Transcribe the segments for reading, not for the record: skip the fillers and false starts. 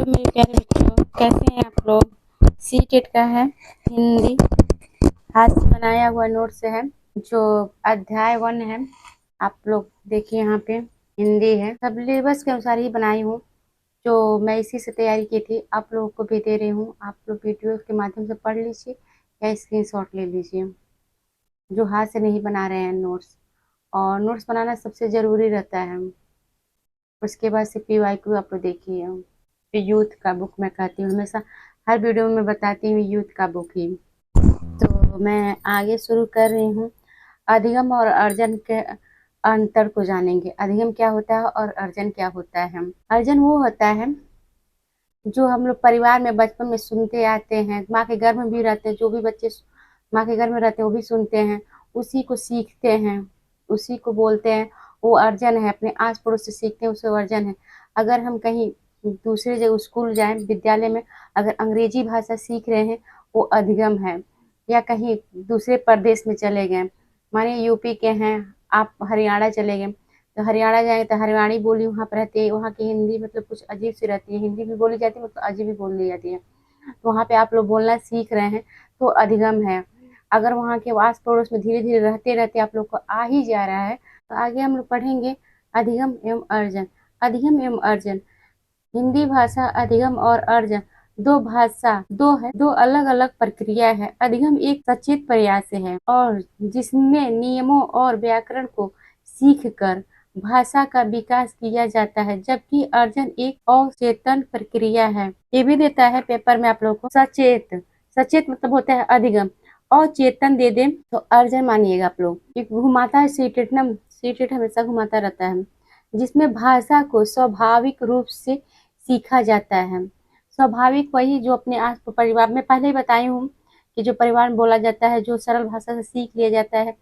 Hello मेरे प्यारे बच्चों, कैसे हैं आप लोग। सी टेट का है हिंदी, हाथ से बनाया हुआ नोट से है। जो अध्याय 1 है, आप लोग देखिए यहाँ पे हिंदी है। सिलेबस के अनुसार ही बनाई हूँ, जो मैं इसी से तैयारी की थी। आप लोगों को भी दे रही हूँ, आप लोग वीडियो के माध्यम से पढ़ लीजिए या स्क्रीनशॉट ले लीजिए, जो हाथ से नहीं बना रहे हैं नोट्स। और नोट्स बनाना सबसे ज़रूरी रहता है। उसके बाद से PYQ आप लोग देखिए। यूथ का बुक मैं कहती हूँ, हमेशा हर वीडियो में बताती हूँ यूथ का बुक ही। तो मैं आगे शुरू कर रही हूँ। अधिगम और अर्जन के अंतर को जानेंगे। अधिगम क्या होता है और अर्जन क्या होता है। अर्जन वो होता है जो हम लोग परिवार में बचपन में सुनते आते हैं, माँ के गर्भ में भी रहते हैं। जो भी बच्चे माँ के गर्भ में रहते हैं वो भी सुनते हैं, उसी को सीखते हैं, उसी को बोलते हैं। वो अर्जन है, अपने आस पड़ोस से सीखते हैं, उसे अर्जन है। अगर हम कहीं दूसरे जगह स्कूल जाएं, विद्यालय में अगर अंग्रेजी भाषा सीख रहे हैं, वो अधिगम है। या कहीं दूसरे प्रदेश में चले गए, माने यूपी के हैं, आप हरियाणा चले गए, तो हरियाणा जाएंगे तो हरियाणी बोली वहाँ पर रहती है। वहाँ की हिंदी मतलब कुछ अजीब सी रहती है, हिंदी भी बोली जाती है मतलब अजीब भी बोली जाती है। तो वहाँ पे आप लोग बोलना सीख रहे हैं तो अधिगम है। अगर वहाँ के आस पड़ोस में धीरे धीरे रहते रहते आप लोग को आ ही जा रहा है, तो आगे हम लोग पढ़ेंगे अधिगम एवं अर्जन। अधिगम एवं अर्जन, हिंदी भाषा अधिगम और अर्जन दो अलग अलग प्रक्रिया है। अधिगम एक सचेत प्रयास है और जिसमें नियमों और व्याकरण को सीखकर भाषा का विकास किया जाता है, जबकि अर्जन एक अवचेतन प्रक्रिया है। ये भी देता है पेपर में आप लोगों को। सचेत, सचेत मतलब होता है अधिगम, और चेतन दे दे तो अर्जन मानिएगा आप लोग। ये घुमाता है सीटेट ना, सीटेट हमेशा घुमाता रहता है। जिसमें भाषा को स्वाभाविक रूप से सीखा जाता है। स्वाभाविक वही जो अपने आस परिवार में पहले ही बताई हूँ कि जो परिवार में बोला जाता है, जो सरल भाषा से सीख लिया जाता है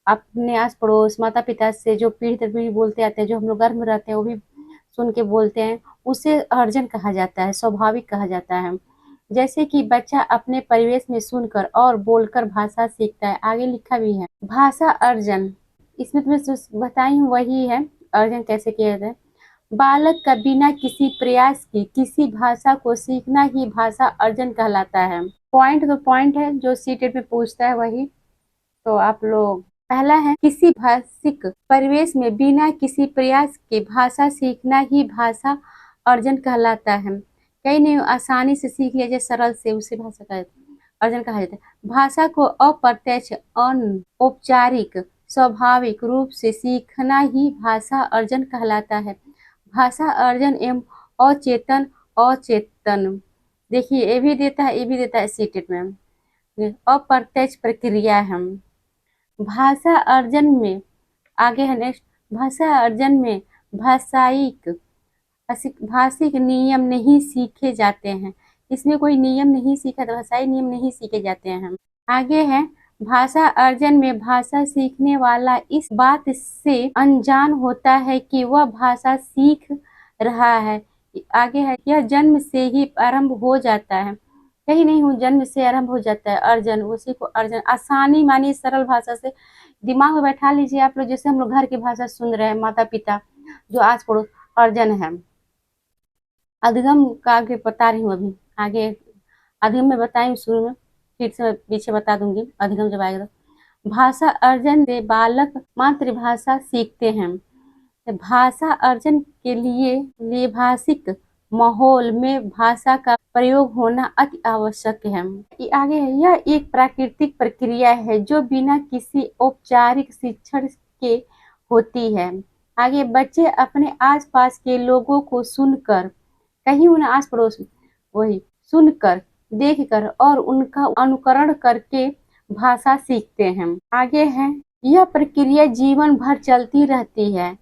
अपने आस पड़ोस माता पिता से, जो पीढ़ी दर पीढ़ी बोलते आते हैं, जो हम लोग घर में रहते हैं वो भी सुन के बोलते हैं, उसे अर्जन कहा जाता है, स्वाभाविक कहा जाता है। जैसे कि बच्चा अपने परिवेश में सुनकर और बोलकर भाषा सीखता है। आगे लिखा भी है भाषा अर्जन, इसमें तुम्हें बताई हूँ वही है अर्जन कैसे किया जाता है। बालक का बिना किसी प्रयास के किसी भाषा को सीखना ही भाषा अर्जन कहलाता है। पॉइंट तो पॉइंट है जो सीटेट में पूछता है वही। तो आप लोग पहला है, किसी भाषिक परिवेश में बिना किसी प्रयास के भाषा सीखना ही भाषा अर्जन कहलाता है। कहीं नहीं आसानी से सीख लिया जाए सरल से, उसे भाषा का अर्जन कहा जाता है। भाषा को अप्रत्यक्ष अनौपचारिक स्वाभाविक रूप से सीखना ही भाषा अर्जन कहलाता है। भाषा अर्जन एवं अचेतन अचेतन, देखिए ये भी देता है, ये भी देता है सीटेट में। अप्रत्यक्ष प्रक्रिया है भाषा अर्जन में। आगे है नेक्स्ट, भाषा अर्जन में भाषिक नियम नहीं सीखे जाते हैं। इसमें कोई नियम नहीं सीखा तो भाषाई नियम नहीं सीखे जाते हैं। आगे है, भाषा अर्जन में भाषा सीखने वाला इस बात से अनजान होता है कि वह भाषा सीख रहा है। आगे है, यह जन्म से ही आरंभ हो जाता है। कहीं नहीं हूँ, जन्म से आरंभ हो जाता है अर्जन, उसी को अर्जन। आसानी मानिए सरल भाषा से दिमाग में बैठा लीजिए आप लोग। जैसे हम लोग घर की भाषा सुन रहे हैं, माता पिता जो आस पड़ोस, अर्जन है। अधिगम का आगे बता रही हूँ अभी। आगे अधिगम में बताई शुरू में, फिर से मैं पीछे बता दूंगी अधिगम जब आएगा तो। भाषा अर्जन से बालक मातृभाषा सीखते हैं। भाषा अर्जन के लिए भाषिक माहौल में भाषा का प्रयोग होना अति आवश्यक है। आगे है, यह एक प्राकृतिक प्रक्रिया है जो बिना किसी औपचारिक शिक्षण के होती है। आगे, बच्चे अपने आसपास के लोगों को सुनकर, कहीं उन्हें आस पड़ोस वही सुनकर, देखकर और उनका अनुकरण करके भाषा सीखते हैं। आगे है, यह प्रक्रिया जीवन भर चलती रहती है,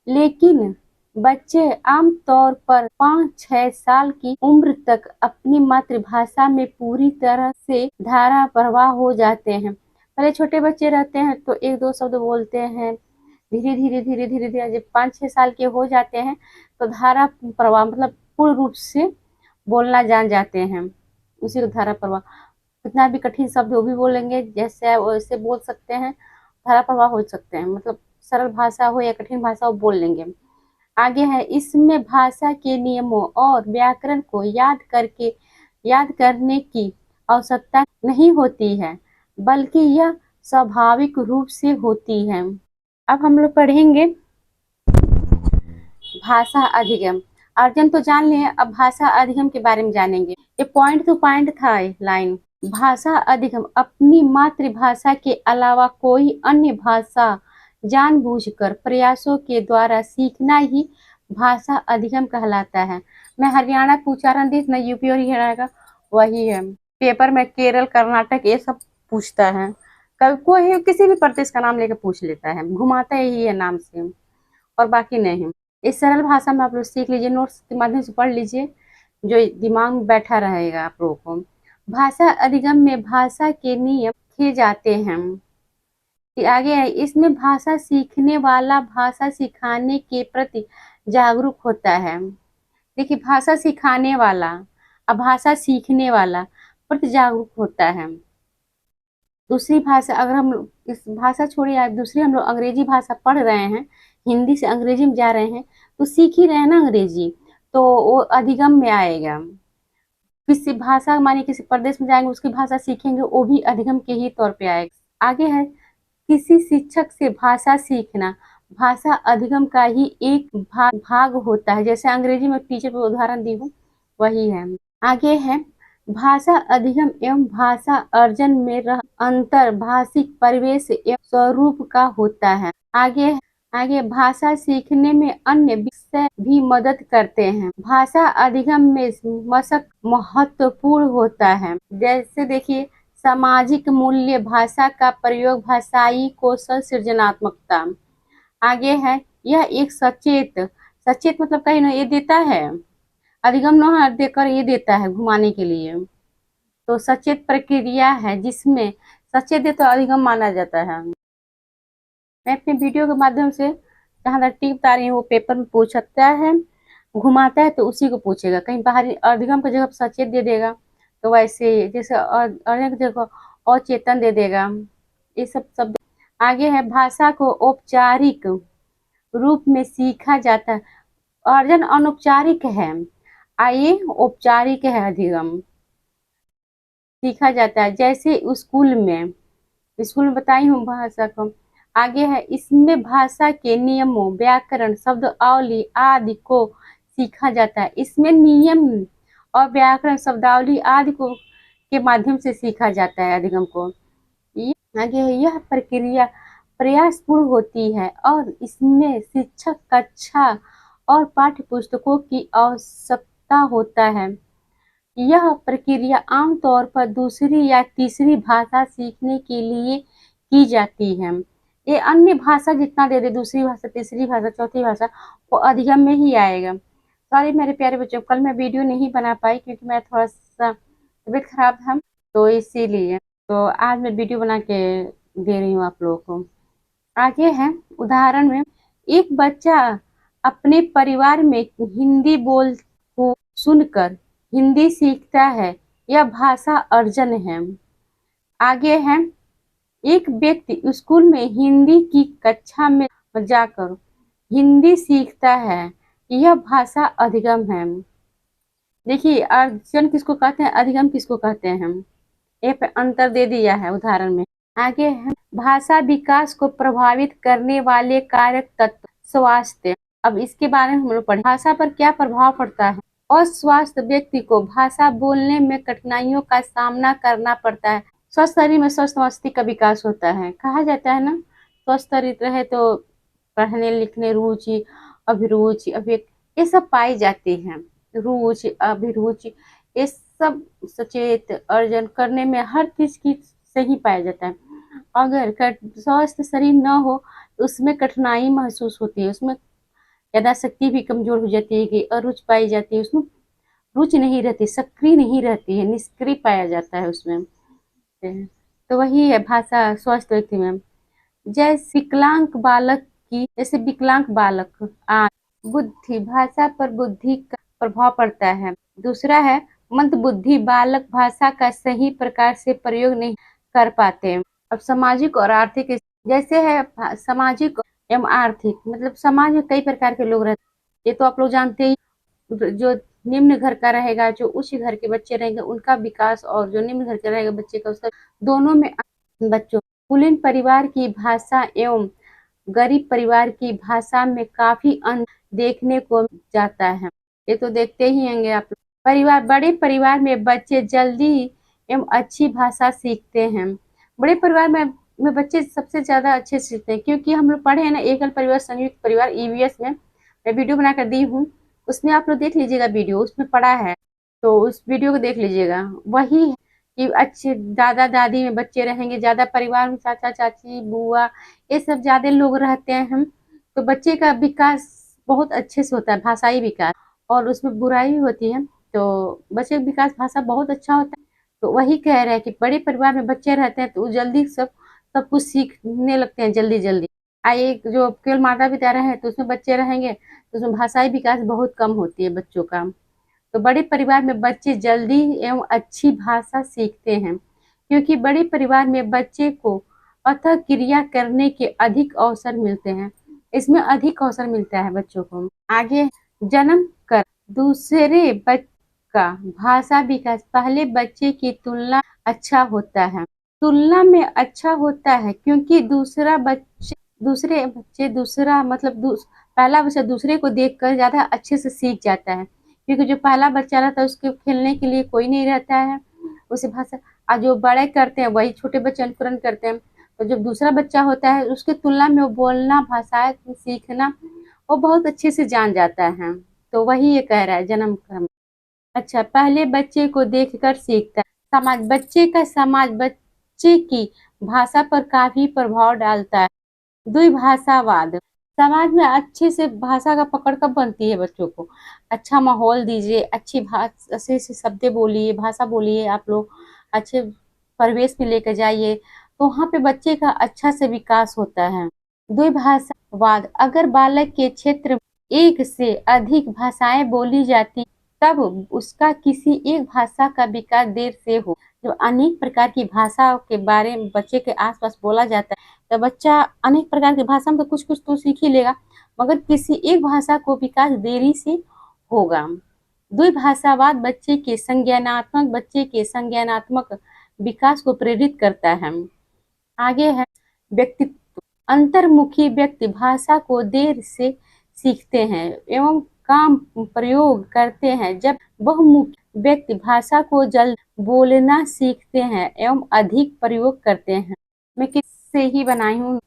लेकिन बच्चे आमतौर पर 5-6 साल की उम्र तक अपनी मातृभाषा में पूरी तरह से धारा प्रवाह हो जाते हैं। पहले छोटे बच्चे रहते हैं तो 1-2 शब्द बोलते हैं, धीरे धीरे धीरे धीरे धीरे जब 5-6 साल के हो जाते हैं तो धारा प्रवाह मतलब पूर्ण रूप से बोलना जान जाते हैं, उसी को धारा प्रवाह। कितना भी कठिन शब्द वो भी बोलेंगे, जैसे वैसे बोल सकते हैं, धारा प्रवाह हो सकते हैं, मतलब सरल भाषा हो या कठिन भाषा हो बोल लेंगे। आगे है, इसमें भाषा के नियमों और व्याकरण को याद करने की आवश्यकता नहीं होती है, बल्कि यह स्वाभाविक रूप से होती है। अब हम लोग पढ़ेंगे भाषा अधिगम। अर्जन तो जान लिए, अब भाषा अधिगम के बारे में जानेंगे। ये पॉइंट टू पॉइंट था लाइन। भाषा अधिगम अपनी मातृभाषा के अलावा कोई अन्य भाषा जानबूझकर प्रयासों के द्वारा सीखना ही भाषा अधिगम कहलाता है। मैं हरियाणा का उच्चारण दी ना, यूपी और हरियाणा का वही है। पेपर में केरल, कर्नाटक ये सब पूछता है, कभी कोई किसी भी प्रदेश का नाम लेकर पूछ लेता है, घुमाता ही है नाम से, और बाकी नहीं। इस सरल भाषा में आप लोग सीख लीजिए, नोट्स के माध्यम से पढ़ लीजिए, जो दिमाग में बैठा रहेगा आप लोगों को। भाषा अधिगम में भाषा के नियम लिखे जाते हैं। आगे है, इसमें भाषा सीखने वाला भाषा सिखाने के प्रति जागरूक होता है। देखिए, भाषा सिखाने वाला और भाषा सीखने वाला प्रति जागरूक होता है। दूसरी भाषा, अगर हम इस भाषा छोड़िए, आप दूसरी हम लोग अंग्रेजी भाषा पढ़ रहे हैं, हिंदी से अंग्रेजी में जा रहे हैं, तो सीख ही रहे हैं ना अंग्रेजी, तो वो अधिगम में आएगा। किसी भाषा, मानिए किसी प्रदेश में जाएंगे, उसकी भाषा सीखेंगे, वो भी अधिगम के ही तौर पे आएगा। आगे है, किसी शिक्षक से भाषा सीखना भाषा अधिगम का ही एक भाग होता है। जैसे अंग्रेजी में टीचर को उदाहरण दी हूँ, वही है। आगे है, भाषा अधिगम एवं भाषा अर्जन में अंतर भाषिक परिवेश एवं स्वरूप का होता है। आगे भाषा सीखने में अन्य विषय भी मदद करते हैं। भाषा अधिगम में मशक महत्वपूर्ण होता है। जैसे देखिए, सामाजिक मूल्य, भाषा का प्रयोग, भाषाई कौशल, सृजनात्मकता। आगे है, यह एक सचेत मतलब कहीं ना ये देता है, अधिगम न देकर ये देता है घुमाने के लिए, तो सचेत प्रक्रिया है जिसमें सचेत दे तो अधिगम माना जाता है। मैं अपने वीडियो के माध्यम से जहाँ तक टिप बता रही हूँ, वो पेपर में पूछता है, घुमाता है तो उसी को पूछेगा। कहीं बाहरी अधिगम की जगह सचेत दे देगा, तो वैसे जैसे अर्जन की जगह अचेतन दे देगा, ये सब शब्द। आगे है, भाषा को औपचारिक रूप में सीखा जाता है। अर्जन अनौपचारिक है, आइए औपचारिक है अधिगम, सीखा जाता है। जैसे स्कूल में बताई हूँ भाषा को। आगे है, इसमें भाषा के नियमों, व्याकरण, शब्दावली आदि को सीखा जाता है। इसमें नियम और व्याकरण, शब्दावली आदि को के माध्यम से सीखा जाता है अधिगम को। आगे है, यह प्रक्रिया प्रयासपूर्ण होती है और इसमें शिक्षक, कक्षा और पाठ्य पुस्तकों की आवश्यकता होता है। यह प्रक्रिया आमतौर पर दूसरी या तीसरी भाषा सीखने के लिए की जाती है। ये अन्य भाषा जितना दे दे, दूसरी भाषा, तीसरी भाषा, चौथी भाषा, वो अधिगम में ही आएगा। सॉरी मेरे प्यारे बच्चों, कल मैं वीडियो नहीं बना पाई क्योंकि मैं थोड़ा सा तबीयत खराब था, तो इसीलिए तो आज मैं वीडियो बना के दे रही हूँ आप लोगों को। आगे है, उदाहरण में एक बच्चा अपने परिवार में हिंदी बोल को सुनकर हिंदी सीखता है, यह भाषा अर्जन है। आगे है, एक व्यक्ति स्कूल में हिंदी की कक्षा में जाकर हिंदी सीखता है, यह भाषा अधिगम है। देखिए, अर्जन किसको कहते हैं, अधिगम किसको कहते हैं, ये पे अंतर दे दिया है उदाहरण में। आगे है, भाषा विकास को प्रभावित करने वाले कारक तत्व, स्वास्थ्य। अब इसके बारे में हम लोग पढ़े, भाषा पर क्या प्रभाव पड़ता है। अस्वस्थ व्यक्ति को भाषा बोलने में कठिनाइयों का सामना करना पड़ता है। स्वस्थ शरीर में स्वस्थ मस्तिष्क का विकास होता है, कहा जाता है ना, स्वस्थ शरीर रहे तो पढ़ने लिखने रुचि, अभिरुचि, ये सब पाई जाती हैं। रुचि, अभिरुचि, ये सब सचेत अर्जन करने में हर चीज की सही पाया जाता है। अगर स्वस्थ शरीर न हो तो उसमें कठिनाई महसूस होती है, उसमें यादाशक्ति भी कमजोर हो जाती है, कि अरुचि पाई जाती है, उसमें रुचि नहीं रहती, सक्रिय नहीं रहती है, निष्क्रिय पाया जाता है उसमें। तो वही है भाषा स्वस्थ व्यक्ति में। जैसे विकलांग बालक बुद्धि, भाषा पर बुद्धि का प्रभाव पड़ता है। दूसरा है, मंदबुद्धि बालक भाषा का सही प्रकार से प्रयोग नहीं कर पाते। अब सामाजिक और आर्थिक, जैसे है सामाजिक एवं आर्थिक, मतलब समाज में कई प्रकार के लोग रहते ये तो आप लोग जानते ही। जो निम्न घर का रहेगा, जो उच्च घर के बच्चे रहेंगे, उनका विकास, और जो निम्न घर का रहेगा बच्चे का, उसका दोनों में बच्चों कुलीन परिवार की भाषा एवं गरीब परिवार की भाषा में काफी अंतर देखने को जाता है। ये तो देखते ही होंगे आप लोग। बड़े परिवार में बच्चे जल्दी एवं अच्छी भाषा सीखते हैं। बड़े परिवार में बच्चे सबसे ज्यादा अच्छे सीखते हैं, क्योंकि हम लोग पढ़े हैं ना, एकल परिवार संयुक्त परिवार, ईवीएस में मैं वीडियो बनाकर दी हूँ, उसमें आप लोग देख लीजिएगा, वीडियो उसमें पढ़ा है, तो उस वीडियो को देख लीजिएगा। वही है कि अच्छे दादा दादी में बच्चे रहेंगे, ज्यादा परिवार में चाचा चाची बुआ ये सब ज्यादा लोग रहते हैं हम, तो बच्चे का विकास बहुत अच्छे से होता है, भाषाई विकास। और उसमें बुराई भी होती है, तो बच्चे का विकास भाषा बहुत अच्छा होता है। तो वही कह रहे हैं कि बड़े परिवार में बच्चे रहते हैं तो वो जल्दी सब कुछ सीखने लगते हैं जल्दी जल्दी। एक जो केवल माता पिता रहे तो उसमें बच्चे रहेंगे तो उसमें भाषाई विकास बहुत कम होती है बच्चों का। तो बड़े परिवार में बच्चे जल्दी एवं अच्छी भाषा सीखते हैं, क्योंकि बड़े परिवार में बच्चे को अथक क्रिया करने के अधिक अवसर मिलते हैं। इसमें अधिक अवसर मिलता है बच्चों को। आगे, जन्म कर दूसरे बच्चे का भाषा विकास पहले बच्चे की तुलना अच्छा होता है। तुलना में अच्छा होता है क्योंकि दूसरे बच्चे दूसरा मतलब पहला बच्चा दूसरे को देखकर ज्यादा अच्छे से सीख जाता है, क्योंकि जो पहला बच्चा रहता है उसके खेलने के लिए कोई नहीं रहता है, उसे भाषा। और जो बड़े करते हैं वही छोटे बच्चे अनुकरण करते हैं। तो जब दूसरा बच्चा होता है उसकी तुलना में वो बोलना, भाषाएं सीखना वो बहुत अच्छे से जान जाता है। तो वही ये कह रहा है जन्म क्रम। अच्छा, पहले बच्चे को देखकर सीखता है। समाज बच्चे की भाषा पर काफी प्रभाव डालता है। द्विभाषावाद, समाज में अच्छे से भाषा का पकड़ कब बनती है बच्चों को? अच्छा माहौल दीजिए, अच्छी भाषा, अच्छे से शब्द बोलिए, भाषा बोलिए, आप लोग अच्छे परिवेश में लेकर जाइए, तो वहाँ पे बच्चे का अच्छा से विकास होता है। द्विभाषावाद, अगर बालक के क्षेत्र में एक से अधिक भाषाएं बोली जाती तब उसका किसी एक भाषा का विकास देर से हो। जो अनेक प्रकार की भाषा के बारे में बच्चे के आसपास बोला जाता है, तो बच्चा अनेक प्रकार की भाषा में तो कुछ कुछ तो सीख ही लेगा, मगर किसी एक भाषा को विकास देरी से होगा। द्विभाषावाद बच्चे के संज्ञानात्मक विकास को प्रेरित करता है। आगे है व्यक्तित्व। अंतर्मुखी व्यक्ति भाषा को देर से सीखते हैं एवं काम प्रयोग करते हैं, जब बहुमुखी व्यक्ति भाषा को जल्द बोलना सीखते हैं एवं अधिक प्रयोग करते हैं। मैं किससे ही बनाई हूँ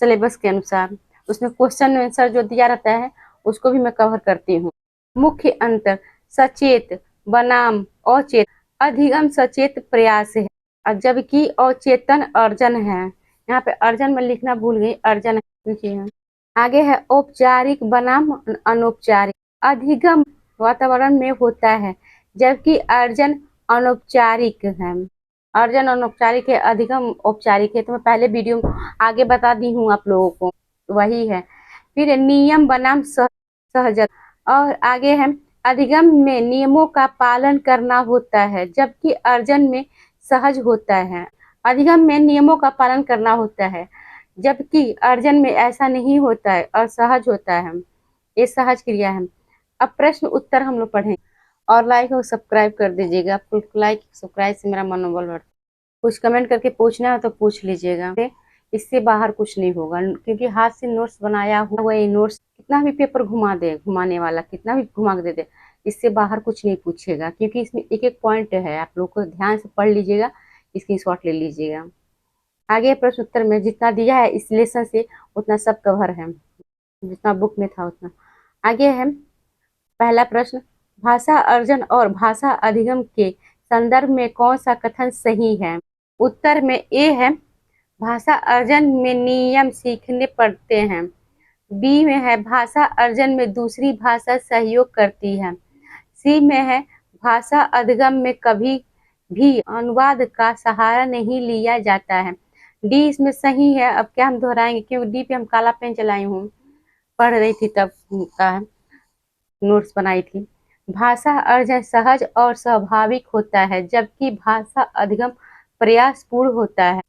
सिलेबस के अनुसार, उसमें क्वेश्चन आंसर जो दिया रहता है उसको भी मैं कवर करती हूँ। मुख्य अंतर, सचेत बनाम अचेत अधिगम सचेत प्रयास है, और जबकि अचेतन अर्जन है। यहाँ पे अर्जन में लिखना भूल गई, अर्जन है। आगे है औपचारिक बनाम अनौपचारिक। अधिगम वातावरण में होता है जबकि अर्जन अनौपचारिक है। अर्जन अनौपचारिक है, अधिगम औपचारिक है, तो मैं पहले वीडियो आगे बता दी हूँ आप लोगों को, वही है। फिर नियम बनाम सहजत, और आगे है अधिगम में नियमों का पालन करना होता है जबकि अर्जन में सहज होता है। अधिगम में नियमों का पालन करना होता है जबकि अर्जन में ऐसा नहीं होता है और सहज होता है, ये सहज क्रिया है। अब प्रश्न उत्तर हम लोग पढ़ें, और लाइक और सब्सक्राइब कर दीजिएगा, आपको लाइक सब्सक्राइब से मेरा मनोबल बढ़ता है। कुछ कमेंट करके पूछना है तो पूछ लीजिएगा, इससे बाहर कुछ नहीं होगा, क्योंकि हाथ से नोट्स बनाया हुआ ये नोट्स कितना भी पेपर घुमा दे, घुमाने वाला कितना भी घुमा दे दे, इससे बाहर कुछ नहीं पूछेगा, क्योंकि इसमें एक एक पॉइंट है, आप लोग को ध्यान से पढ़ लीजिएगा, स्क्रीनशॉट ले लीजिएगा। आगे प्रश्न उत्तर में जितना दिया है इस लेसन से उतना सब कवर है, जितना बुक में था उतना। आगे है पहला प्रश्न, भाषा अर्जन और भाषा अधिगम के संदर्भ में कौन सा कथन सही है? उत्तर में ए है, भाषा अर्जन में नियम सीखने पड़ते हैं। बी में है, भाषा अर्जन में दूसरी भाषा सहयोग करती है। सी में है, भाषा अधिगम में कभी भी अनुवाद का सहारा नहीं लिया जाता है। डी इसमें सही है। अब क्या हम दोहराएंगे, क्योंकि डी पे हम काला पेन चलाई हूँ, पढ़ रही थी तब का नोट्स बनाई थी। भाषा अर्जन सहज और स्वाभाविक होता है जबकि भाषा अधिगम प्रयासपूर्ण होता है।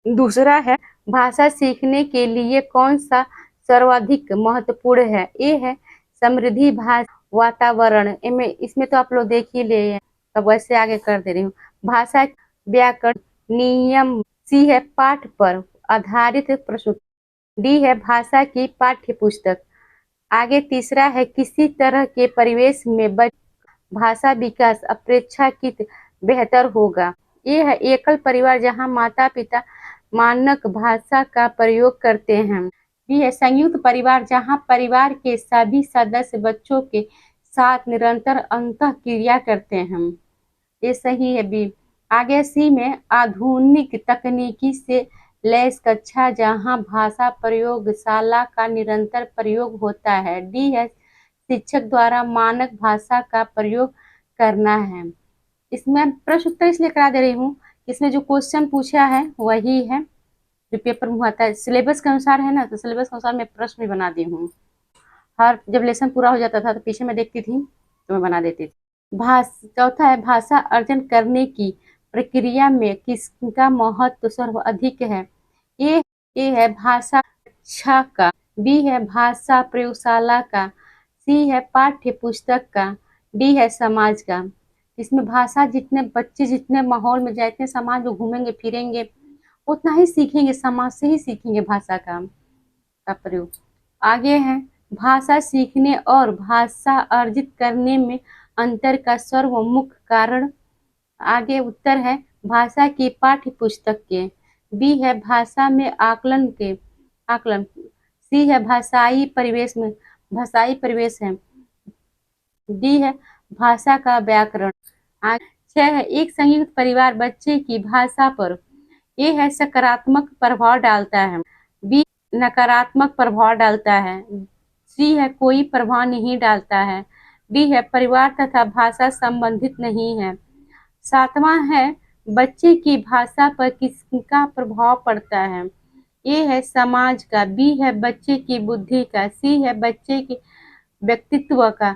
दूसरा है, भाषा सीखने के लिए कौन सा सर्वाधिक महत्वपूर्ण है? ए है, समृद्धि भाषा वातावरण इसमें तो आप लोग देख ही ले हैं, तब वैसे आगे कर दे रही हूँ। भाषा व्याकरण नियम। सी है पाठ पर आधारित प्रश्न। डी है भाषा की पाठ्य पुस्तक। आगे तीसरा है किसी तरह के परिवेश में भाषा विकास अपेक्षाकृत बेहतर होगा। ये है एकल परिवार जहाँ माता पिता मानक भाषा का प्रयोग करते हैं। बी है संयुक्त परिवार जहाँ परिवार के सभी सदस्य बच्चों के साथ निरंतर अंतःक्रिया करते हैं। ये सही है बी। आगे सी में आधुनिक तकनीकी से लैस कक्षा जहाँ भाषा प्रयोगशाला का निरंतर प्रयोग होता है। डी है शिक्षक द्वारा मानक भाषा का प्रयोग करना है। इसमें प्रश्न उत्तर इसलिए करा दे रही हूँ, इसमें जो क्वेश्चन पूछा है वही है जो पेपर में आता है, सिलेबस के अनुसार है ना, तो सिलेबस के अनुसार मैं प्रश्न भी बना दी हूँ। हर जब लेसन पूरा हो जाता था तो पीछे मैं देखती थी तो मैं बना देती थी। चौथा है भाषा अर्जन करने की प्रक्रिया में किसका महत्व सर्वाधिक है। ए है भाषा कक्षा का। बी है भाषा प्रयोगशाला का। सी है पाठ्य पुस्तक का। डी है समाज का। इसमें भाषा जितने बच्चे जितने माहौल में जाए, इतने समाज में घूमेंगे फिरेंगे, उतना ही सीखेंगे, समाज से ही सीखेंगे भाषा का प्रयोग। आगे है भाषा सीखने और भाषा अर्जित करने में अंतर का सर्वमुख्य कारण। आगे उत्तर है भाषा की पाठ्य पुस्तक के। बी है भाषा में आकलन। सी है भाषाई परिवेश है। डी है भाषा का व्याकरण। 6 है एक संयुक्त परिवार बच्चे की भाषा पर ए है सकारात्मक प्रभाव डालता है। बी नकारात्मक प्रभाव डालता है। सी है कोई प्रभाव नहीं डालता है। डी है परिवार तथा भाषा संबंधित नहीं है। 7वां है बच्चे की भाषा पर किसका प्रभाव पड़ता है। ए है समाज का। बी है बच्चे की बुद्धि का। सी है बच्चे के व्यक्तित्व का।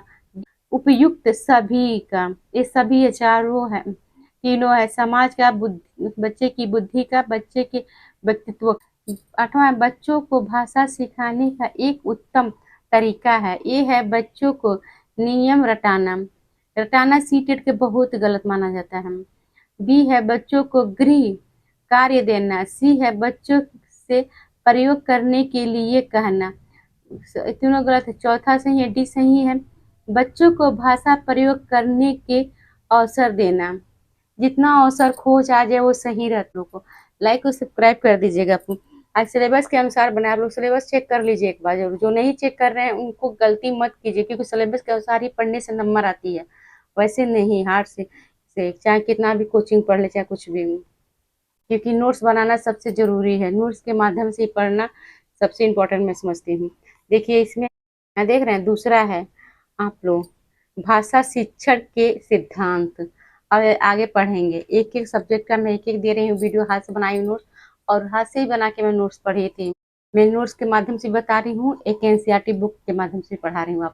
उपयुक्त सभी का। ये सभी चारों है, तीनों है, समाज का, बच्चे की बुद्धि का, बच्चे के व्यक्तित्व। 8वां बच्चों को भाषा सिखाने का एक उत्तम तरीका है। ये है बच्चों को नियम रटाना सीटेट के बहुत गलत माना जाता है। बी है बच्चों को गृह कार्य देना। सी है बच्चों से प्रयोग करने के लिए कहना। तीनों गलत है। चौथा सही है, डी सही है, बच्चों को भाषा प्रयोग करने के अवसर देना। जितना अवसर खोज आ जाए वो सही रहता है। को लाइक और सब्सक्राइब कर दीजिएगा। आज सिलेबस के अनुसार बनाए, आप लोग सिलेबस चेक कर लीजिए एक बार जरूर। जो नहीं चेक कर रहे हैं उनको गलती मत कीजिए, क्योंकि सिलेबस के अनुसार ही पढ़ने से नंबर आती है, वैसे नहीं हार्ड से चाहे कितना भी कोचिंग पढ़ ले चाहे कुछ भी, क्योंकि नोट्स बनाना सबसे जरूरी है। नोट्स के माध्यम से पढ़ना सबसे इम्पोर्टेंट मैं समझती हूँ। देखिए इसमें देख रहे हैं, दूसरा है आप लोग भाषा शिक्षण के सिद्धांत। अब आगे पढ़ेंगे, एक एक सब्जेक्ट का मैं एक एक दे रही हूँ वीडियो, हाथ से बनाई हूँ नोट्स, और हाथ से ही बना के मैं नोट्स पढ़ी थी। मैं नोट्स के माध्यम से बता रही हूँ, एक एनसीईआरटी बुक के माध्यम से पढ़ा रही हूँ आप।